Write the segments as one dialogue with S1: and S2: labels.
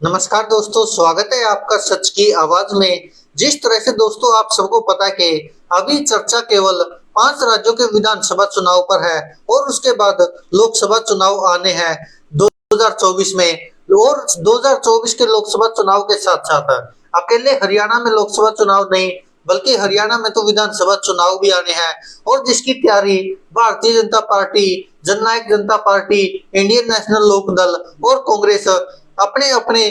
S1: नमस्कार दोस्तों, स्वागत है आपका सच की आवाज में। जिस तरह से दोस्तों आप सबको पता है कि अभी चर्चा केवल 5 राज्यों के विधानसभा चुनाव पर है और उसके बाद लोकसभा चुनाव आने हैं 2024 में। और 2024 के लोकसभा चुनाव के साथ साथ अकेले हरियाणा में लोकसभा चुनाव नहीं, बल्कि हरियाणा में तो विधानसभा चुनाव भी आने हैं और जिसकी तैयारी भारतीय जनता पार्टी, जननायक जनता पार्टी, इंडियन नेशनल लोकदल और कांग्रेस अपने अपने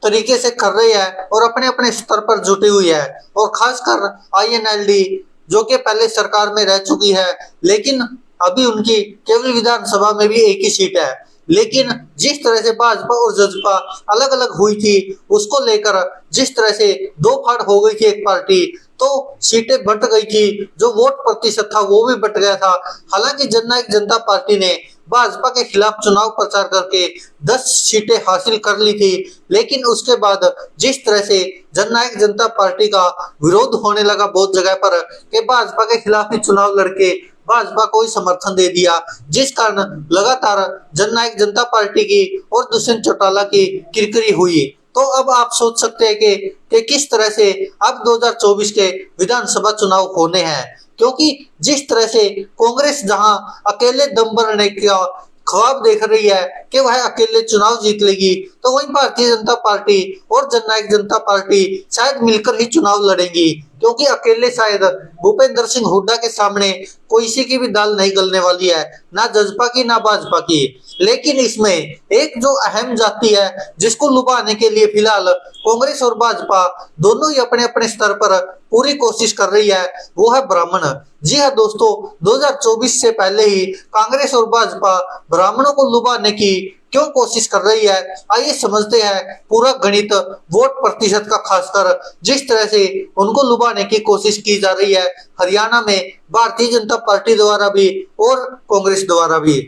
S1: तरीके से कर रही है और अपने अपने स्तर पर जुटी हुई है। और खासकर आईएनएलडी जो कि पहले सरकार में रह चुकी है, लेकिन अभी उनकी केवल विधानसभा में भी एक ही सीट है। लेकिन जिस तरह से भाजपा और जसपा अलग अलग हुई थी, उसको लेकर जिस तरह से दो फाड़ हो गई थी एक पार्टी, तो सीटें बंट गई थी, जो वोट प्रतिशत था वो भी बट गया था। हालांकि जननायक जनता पार्टी ने भाजपा के खिलाफ चुनाव प्रचार करके 10 सीटें हासिल कर ली थी, लेकिन उसके बाद जिस तरह से जननायक जनता पार्टी का विरोध होने लगा बहुत जगह पर कि भाजपा के खिलाफ ही चुनाव लड़के भाजपा को ही समर्थन दे दिया, जिस कारण लगातार जननायक जनता पार्टी की और दुष्यंत चौटाला की किरकिरी हुई। तो अब आप सोच सकते हैं कि किस तरह से अब 2024 के विधानसभा चुनाव होने हैं, क्योंकि जिस तरह से कांग्रेस जहां अकेले दम भरने का ख्वाब देख रही है कि वह अकेले चुनाव जीत लेगी, तो वहीं भारतीय जनता पार्टी और जननायक जनता पार्टी शायद मिलकर ही चुनाव लड़ेंगी, क्योंकि अकेले शायद भूपेंद्र सिंह हुड्डा के सामने किसी की भी दाल नहीं गलने वाली है, ना जसपा की ना भाजपा की। लेकिन इसमें एक जो अहम जाति है जिसको लुभाने के लिए फिलहाल कांग्रेस और भाजपा दोनों ही अपने अपने स्तर पर पूरी कोशिश कर रही है, वो है ब्राह्मण। जी हाँ दोस्तों, 2024 से पहले ही कांग्रेस और भाजपा ब्राह्मणों को लुभाने की क्यों कोशिश कर रही है, आइए समझते हैं पूरा गणित वोट प्रतिशत का। खासकर जिस तरह से उनको लुभाने की कोशिश की जा रही है हरियाणा में भारतीय जनता पार्टी द्वारा भी और कांग्रेस द्वारा भी।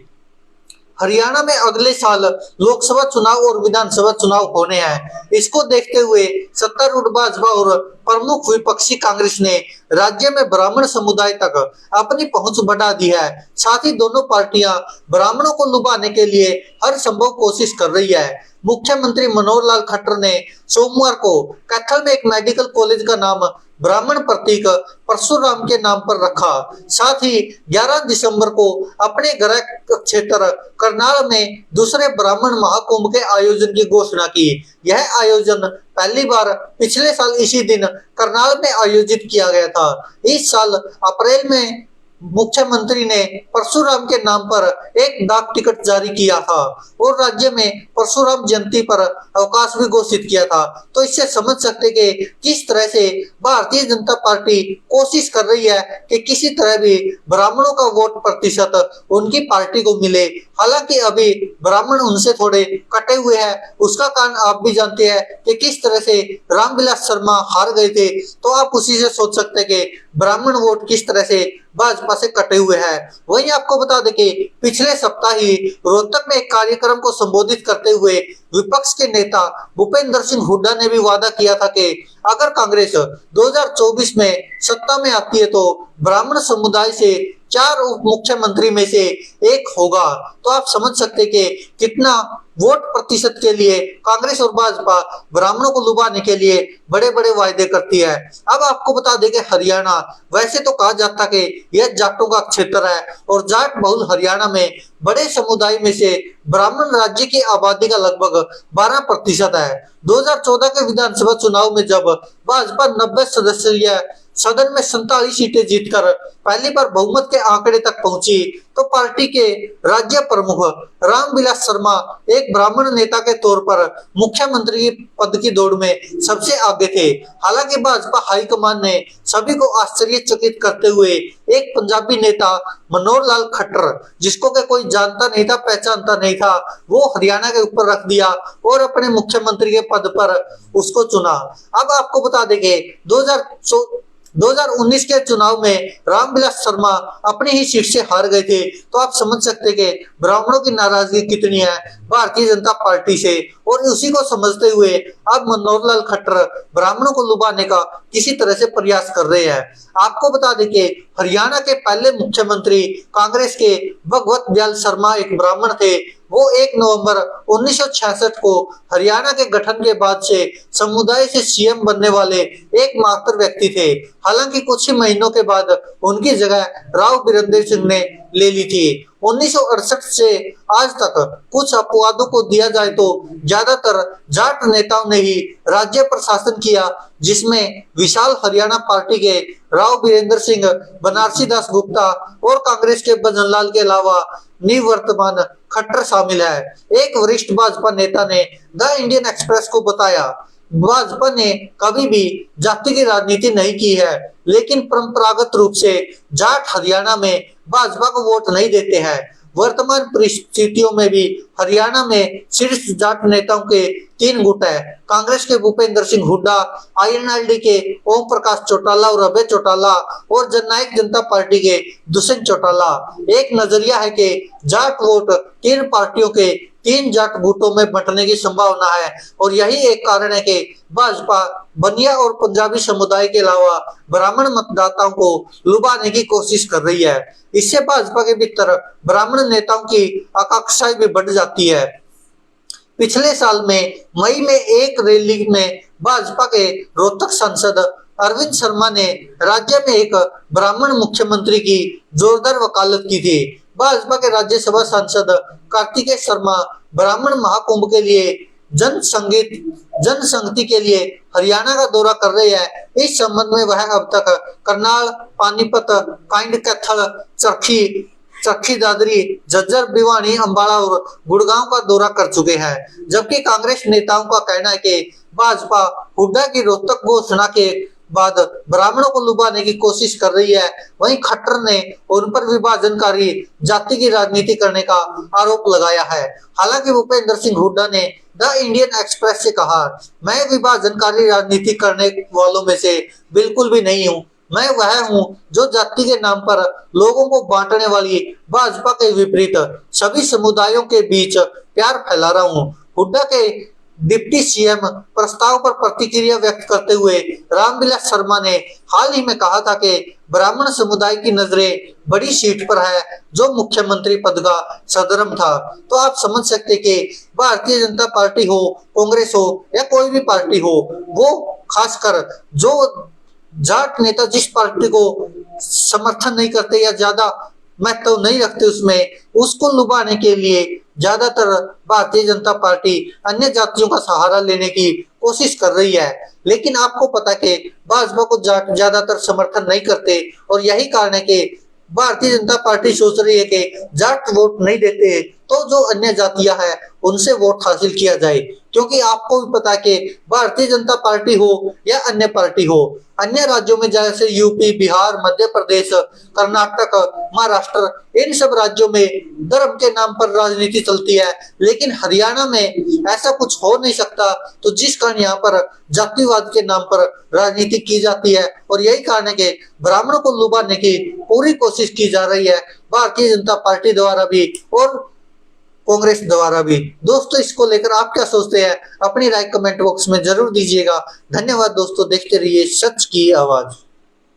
S1: हरियाणा में अगले साल लोकसभा चुनाव और विधानसभा चुनाव होने हैं। इसको देखते हुए सत्तारूढ़ भाजपा और प्रमुख विपक्षी कांग्रेस ने राज्य में ब्राह्मण समुदाय तक अपनी पहुंच बढ़ा दी है। साथ ही दोनों पार्टियां ब्राह्मणों को लुभाने के लिए हर संभव कोशिश कर रही है। मुख्यमंत्री मनोहर लाल खट्टर ने सोमवार को कैथल में एक मेडिकल कॉलेज का नाम ब्राह्मण प्रतीक परशुराम के नाम पर रखा। साथ ही 11 दिसंबर को अपने गृह क्षेत्र करनाल में दूसरे ब्राह्मण महाकुंभ के आयोजन की घोषणा की। यह आयोजन पहली बार पिछले साल इसी दिन करनाल में आयोजित किया गया था। इस साल अप्रैल में मुख्यमंत्री ने परशुराम के नाम पर एक डाक टिकट जारी किया था और राज्य में परशुराम जयंती पर अवकाश भी घोषित किया था। तो इससे समझ सकते कि किस तरह से भारतीय जनता पार्टी कोशिश कर रही है कि किसी तरह भी ब्राह्मणों का वोट प्रतिशत उनकी पार्टी को मिले। हालांकि अभी ब्राह्मण उनसे थोड़े कटे हुए हैं, उसका कारण आप भी जानते हैं कि किस तरह से रामविलास शर्मा हार गए थे, तो आप उसी से सोच सकते हैं कि ब्राह्मण वोट किस तरह से भाजपा से कटे हुए हैं। वहीं आपको बता दें कि पिछले सप्ताह ही रोहतक में एक कार्यक्रम को संबोधित करते हुए विपक्ष के नेता भूपेंद्र सिंह हुड्डा ने भी वादा किया था कि अगर कांग्रेस 2024 में सत्ता में आती है तो ब्राह्मण समुदाय से 4 उप मुख्यमंत्री में से एक होगा। तो आप समझ सकते कि कितना वोट प्रतिशत के लिए कांग्रेस और भाजपा ब्राह्मणों को लुभाने के लिए बड़े बड़े वायदे करती है। अब आपको बता दें कि हरियाणा वैसे तो कहा जाता कि यह जाटों का क्षेत्र है और जाट बहुल हरियाणा में बड़े समुदाय में से ब्राह्मण राज्य की आबादी का लगभग 12% है। 2014 के विधानसभा चुनाव में जब भाजपा 90 सदस्यीय सदन में 47 सीटें जीतकर पहली बार बहुमत के आंकड़े तक पहुंची, तो पार्टी के राज्य प्रमुख रामविलास शर्मा एक ब्राह्मण नेता के तौर पर मुख्यमंत्री पद की दौड़ में सबसे आगे थे। हालांकि भाजपा हाईकमान ने सभी को आश्चर्यचकित करते हुए एक पंजाबी नेता मनोहर लाल खट्टर, जिसको के कोई जानता नहीं था, पहचानता नहीं था, वो हरियाणा के ऊपर रख दिया और अपने मुख्यमंत्री के पद पर उसको चुना। अब आपको बता देंगे 2019 के चुनाव में रामविलास शर्मा अपनी ही सीट से हार गए थे। तो आप समझ सकते हैं कि ब्राह्मणों की नाराजगी कितनी है भारतीय जनता पार्टी से, और उसी को समझते हुए अब मनोहर लाल खट्टर ब्राह्मणों को लुभाने का किसी तरह से प्रयास कर रहे हैं। आपको बता दें कि हरियाणा के पहले मुख्यमंत्री कांग्रेस के भगवत दयाल शर्मा एक ब्राह्मण थे। वो 1 नवंबर 1966 को हरियाणा के गठन के बाद से समुदाय से सीएम बनने वाले एकमात्र व्यक्ति थे। हालांकि कुछ ही महीनों के बाद उनकी जगह राव बीरेंद्र सिंह ने ले ली थी। 1968 से आज तक कुछ अपवादों को दिया जाए तो ज्यादातर जाट नेताओं ने ही राज्य प्रशासन किया, जिसमें विशाल हरियाणा पार्टी के राव बीरेंद्र सिंह, बनारसी दास गुप्ता और कांग्रेस के भजनलाल के अलावा निवर्तमान खट्टर शामिल है। एक वरिष्ठ भाजपा नेता ने द इंडियन एक्सप्रेस को बताया, भाजपा ने कभी भी जाति की राजनीति नहीं की है, लेकिन परंपरागत रूप से जाट हरियाणा में भाजपा को वोट नहीं देते हैं। वर्तमान परिस्थितियों में भी हरियाणा में शीर्ष जाट नेताओं के 3 गुट है। कांग्रेस के भूपेंद्र सिंह हुड्डा, आईएनएलडी के ओम प्रकाश चौटाला और अभय चौटाला और जननायक जनता पार्टी के दुष्यंत चौटाला। एक नजरिया है कि जाट वोट 3 पार्टियों के 3 जाट गुटों में बंटने की संभावना है और यही एक कारण है कि भाजपा बनिया और पंजाबी समुदाय के अलावा ब्राह्मण मतदाताओं को लुभाने की कोशिश कर रही है। इससे भाजपा के भीतर ब्राह्मण नेताओं की आकांक्षाएं भी बढ़ जाती है। पिछले साल में मई में एक रैली में भाजपा के रोहतक सांसद अरविंद शर्मा ने राज्य में एक ब्राह्मण मुख्यमंत्री की जोरदार वकालत की थी। भाजपा के राज्यसभा सांसद कार्तिकेय शर्मा ब्राह्मण महाकुंभ के लिए जनसंगति के लिए हरियाणा का दौरा कर रहे हैं। इस संबंध में वह अब तक करनाल, पानीपत, काइंड कैथल, चरखी दादरी, झज्जर, भिवानी, अंबाला और गुड़गांव का दौरा कर चुके हैं। जबकि कांग्रेस नेताओं का कहना है कि भाजपा हुड्डा की रोहतक घोषणा के बाद ब्राह्मणों को लुभाने की कोशिश कर रही है। वहीं खट्टर ने उन पर विभाजनकारी जाति की राजनीति करने का आरोप लगाया है। हालांकि भूपेंद्र सिंह हुड्डा ने द इंडियन एक्सप्रेस से कहा, मैं विभाजनकारी राजनीति करने वालों में से बिल्कुल भी नहीं हूँ। मैं वह हूँ जो जाति के नाम पर लोगों को बांटने वाली भाजपा के विपरीत सभी समुदायों के बीच प्यार फैला रहा हूँ। हुड्डा के डिप्टी सीएम प्रस्ताव पर प्रतिक्रिया व्यक्त करते हुए रामविलास शर्मा ने हाल ही में कहा था कि ब्राह्मण समुदाय की नजरें बड़ी सीट पर है जो मुख्यमंत्री पद का सदरम था। तो आप समझ सकते कि भारतीय जनता पार्टी हो, कांग्रेस हो या कोई भी पार्टी हो, वो खासकर जो जाट नेता जिस पार्टी को समर्थन नहीं करते या ज्यादा महत्व नहीं रखते उसको लुभाने के लिए ज्यादातर भारतीय जनता पार्टी अन्य जातियों का सहारा लेने की कोशिश कर रही है। लेकिन आपको पता कि भाजपा को जाट ज्यादातर समर्थन नहीं करते और यही कारण है कि भारतीय जनता पार्टी सोच रही है कि जाट वोट नहीं देते तो जो अन्य जातियां हैं उनसे वोट हासिल किया जाए। क्योंकि आपको भी पता है कि भारतीय जनता पार्टी हो या अन्य पार्टी हो, अन्य राज्यों में जैसे यूपी, बिहार, मध्य प्रदेश, कर्नाटक, महाराष्ट्र, इन सब राज्यों में धर्म के नाम पर राजनीति चलती है, लेकिन हरियाणा में ऐसा कुछ हो नहीं सकता। तो जिस कारण यहाँ पर जातिवाद के नाम पर राजनीति की जाती है और यही कारण है कि ब्राह्मणों को लुभाने की पूरी कोशिश की जा रही है भारतीय जनता पार्टी द्वारा भी और कांग्रेस द्वारा भी। दोस्तों, इसको लेकर आप क्या सोचते हैं अपनी राय कमेंट बॉक्स में जरूर दीजिएगा। धन्यवाद दोस्तों, देखते रहिए सच की आवाज।